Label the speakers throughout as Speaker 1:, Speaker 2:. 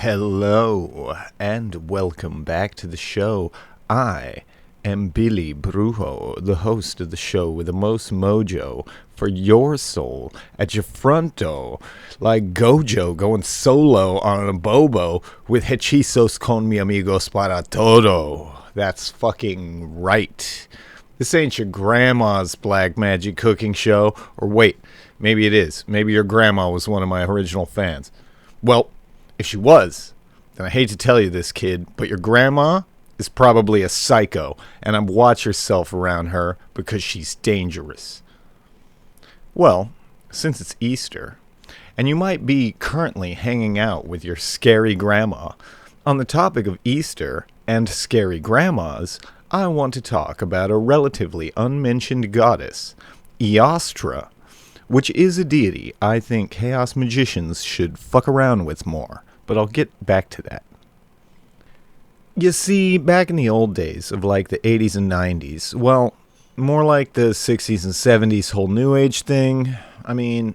Speaker 1: Hello, and welcome back to the show. I am BillyBrujo, the host of the show with the most mojo for your soul at your front door, like Gojo going solo on a bobo with hechizos con mi amigos para todo. That's fucking right. This ain't your grandma's black magic cooking show, or wait, maybe it is. Maybe your grandma was one of my original fans. Well, if she was, then I hate to tell you this, kid, but your grandma is probably a psycho, and watch yourself around her because she's dangerous. Well, since it's Easter, and you might be currently hanging out with your scary grandma, on the topic of Easter and scary grandmas, I want to talk about a relatively unmentioned goddess, Eostre, which is a deity I think chaos magicians should fuck around with more, but I'll get back to that. You see, back in the old days of like the 80s and 90s, well, more like the 60s and 70s whole New Age thing, I mean,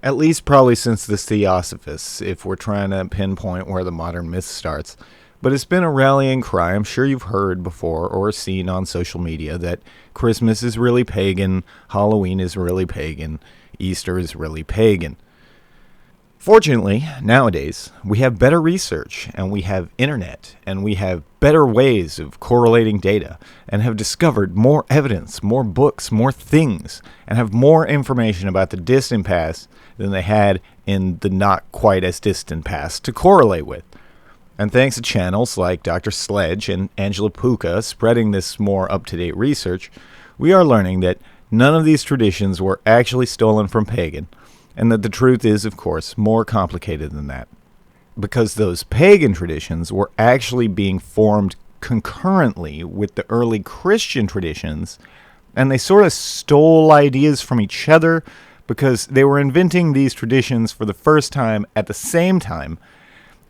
Speaker 1: at least probably since the Theosophists, if we're trying to pinpoint where the modern myth starts. But it's been a rallying cry. I'm sure you've heard before or seen on social media that Christmas is really pagan, Halloween is really pagan, Easter is really pagan. Fortunately, nowadays, we have better research, and we have internet, and we have better ways of correlating data, and have discovered more evidence, more books, more things, and have more information about the distant past than they had in the not quite as distant past to correlate with. And thanks to channels like Dr. Sledge and Angela Puka spreading this more up-to-date research, we are learning that none of these traditions were actually stolen from pagan, and that the truth is, of course, more complicated than that. Because those pagan traditions were actually being formed concurrently with the early Christian traditions, and they sort of stole ideas from each other because they were inventing these traditions for the first time at the same time,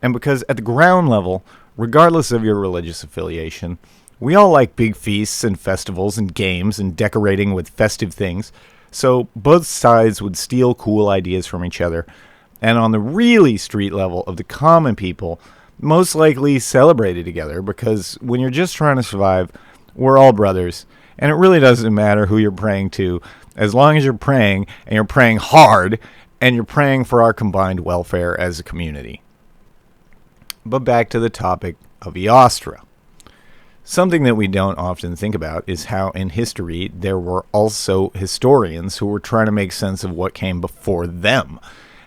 Speaker 1: and because at the ground level, regardless of your religious affiliation, we all like big feasts and festivals and games and decorating with festive things, so both sides would steal cool ideas from each other, and on the really street level of the common people, most likely celebrated together, because when you're just trying to survive, we're all brothers, and it really doesn't matter who you're praying to, as long as you're praying, and you're praying hard, and you're praying for our combined welfare as a community. But back to the topic of Eostre. Something that we don't often think about is how in history there were also historians who were trying to make sense of what came before them.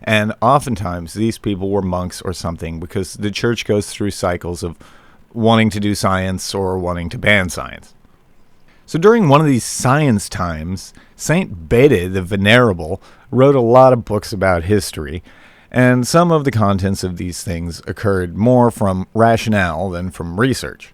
Speaker 1: And oftentimes these people were monks or something, because the church goes through cycles of wanting to do science or wanting to ban science. So during one of these science times, Saint Bede the Venerable wrote a lot of books about history, and some of the contents of these things occurred more from rationale than from research.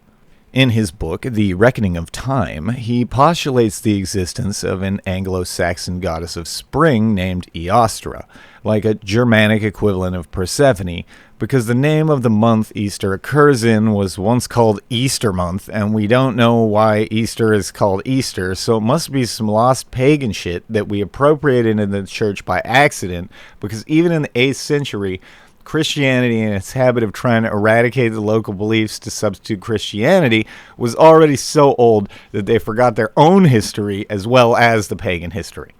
Speaker 1: In his book, The Reckoning of Time, he postulates the existence of an Anglo-Saxon goddess of spring named Eostre, like a Germanic equivalent of Persephone, because the name of the month Easter occurs in was once called Easter month, and we don't know why Easter is called Easter, so it must be some lost pagan shit that we appropriated in the church by accident, because even in the 8th century, Christianity and its habit of trying to eradicate the local beliefs to substitute Christianity was already so old that they forgot their own history as well as the pagan history.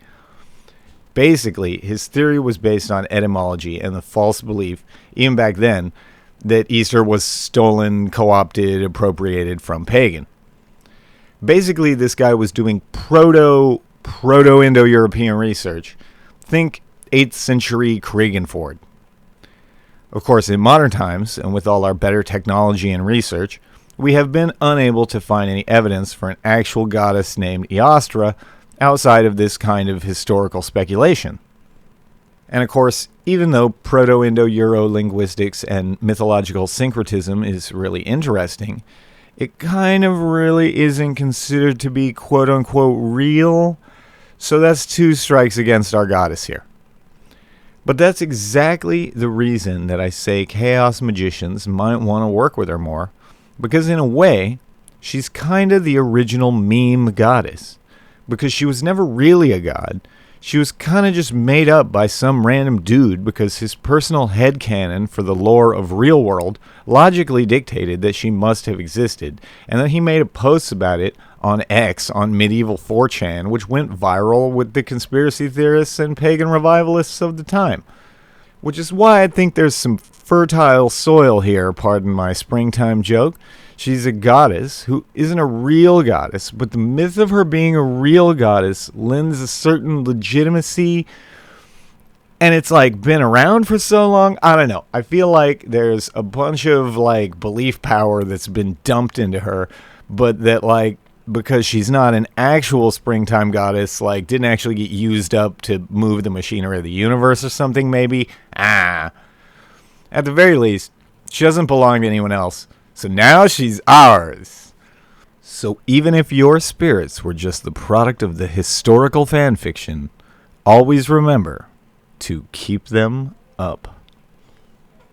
Speaker 1: Basically, his theory was based on etymology and the false belief, even back then, that Easter was stolen, co-opted, appropriated from pagan. Basically, this guy was doing proto-Indo-European research. Think 8th century Krieggenford. Of course, in modern times, and with all our better technology and research, we have been unable to find any evidence for an actual goddess named Eostre outside of this kind of historical speculation. And of course, even though Proto-Indo-Euro linguistics and mythological syncretism is really interesting, it kind of really isn't considered to be quote-unquote real, so that's 2 strikes against our goddess here. But that's exactly the reason that I say chaos magicians might want to work with her more, because in a way, she's kind of the original meme goddess, because she was never really a god. She was kind of just made up by some random dude because his personal headcanon for the lore of real world logically dictated that she must have existed, and then he made a post about it on X on medieval 4chan, which went viral with the conspiracy theorists and pagan revivalists of the time. Which is why I think there's some fertile soil here, pardon my springtime joke. She's a goddess who isn't a real goddess, but the myth of her being a real goddess lends a certain legitimacy, and it's like been around for so long. I don't know. I feel like there's a bunch of like belief power that's been dumped into her, but that like because she's not an actual springtime goddess, like didn't actually get used up to move the machinery of the universe or something maybe. At the very least, she doesn't belong to anyone else. So now she's ours. So even if your spirits were just the product of the historical fan fiction, always remember to keep them up.